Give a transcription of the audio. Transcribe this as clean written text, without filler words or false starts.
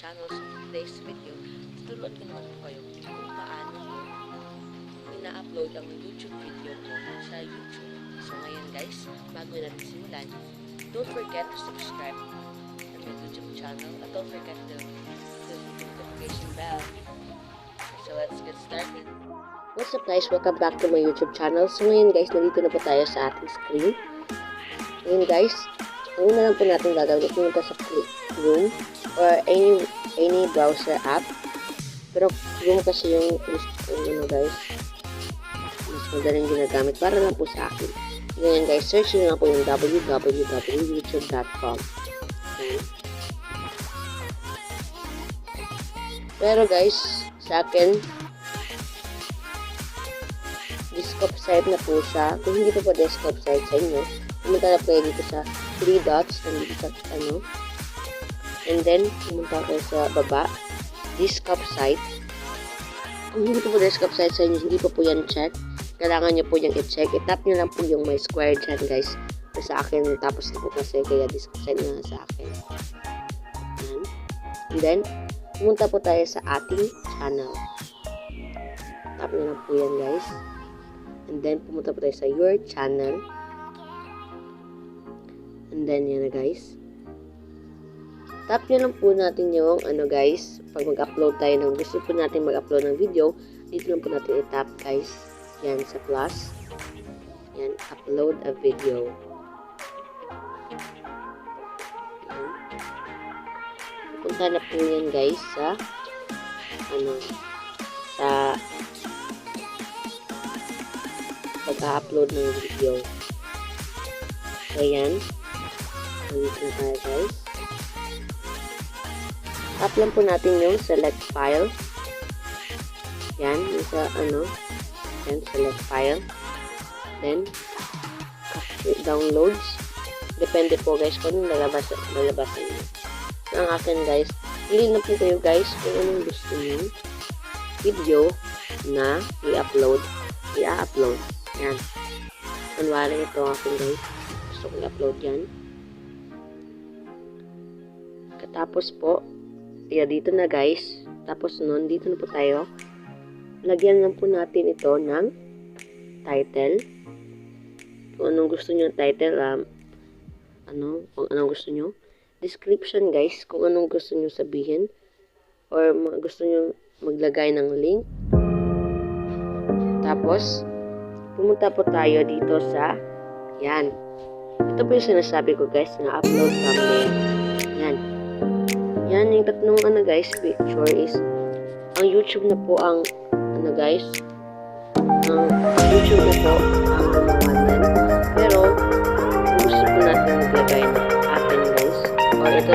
channel. So today's video, tuturuan ko naman po kayo kung paano mo ina-upload ang YouTube video mo sa YouTube. So ngayon guys, bago natin simulan, don't forget to subscribe to my YouTube channel at don't forget to hit the notification bell. So let's get started. What's up guys? Welcome back to my YouTube channel. So ngayon guys, nandito na po tayo sa ating screen. Ngayon guys, ang una lang po natin gagawin is pumunta sa Chrome or any browser app. Pero Chrome kasi yung guys, mas madaling ginagamit para lang po sa akin. Ngayon guys, search nyo lang po yung www.youtube.com. Pero guys, sa akin, desktop site na po siya. Kung hindi po desktop site sa inyo, pumunta na po kayo dito sa 3 dots, nandito sa and then pumunta kayo sa baba, desktop site. Kung hindi po desktop site sa inyo, hindi po yan check. Kailangan nyo po yung i-check. I-tap nyo lang po yung may square dyan guys. Sa akin, tapos na po kasi kaya desktop site na sa akin. And then, pumunta po tayo sa ating channel. Tap nyo lang po yan guys. And then, pumunta po tayo sa your channel. And then, yan na guys. Tap nyo lang po natin yung guys. Pag mag-upload tayo ng gusto po natin mag-upload ng video, dito lang po natin i-tap guys. Yan sa plus. Yan, upload a video. Yan. Punta na po yan guys sa sa pag-upload ng video. So, yan. Nandito na tayo, guys. Tap lang po natin yung select file. Yan. Yung sa, yan, select file. Then, downloads. Depende po, guys, kung anong lalabasan nyo. Ang akin, guys, pili na po kayo, guys, kung anong gusto nyo video na i-upload. I-upload. Yan. Kunwari ito akin guys. Gusto kong i-upload yan. Katapos po, dito na guys. Tapos nun, dito na po tayo. Lagyan lang po natin ito ng title. Kung anong gusto nyo title, kung anong gusto nyo. Description guys, kung anong gusto nyo sabihin. Or gusto nyo maglagay ng link. Tapos, pumunta po tayo dito sa yan. Ito po yung sinasabi ko guys na upload thumbnail. Yan. Yan yung tatlong guys picture is ang YouTube na po ang guys ang YouTube na po ang gumawa yan. Pero kung gusto po natin maglagay ng atin guys or ito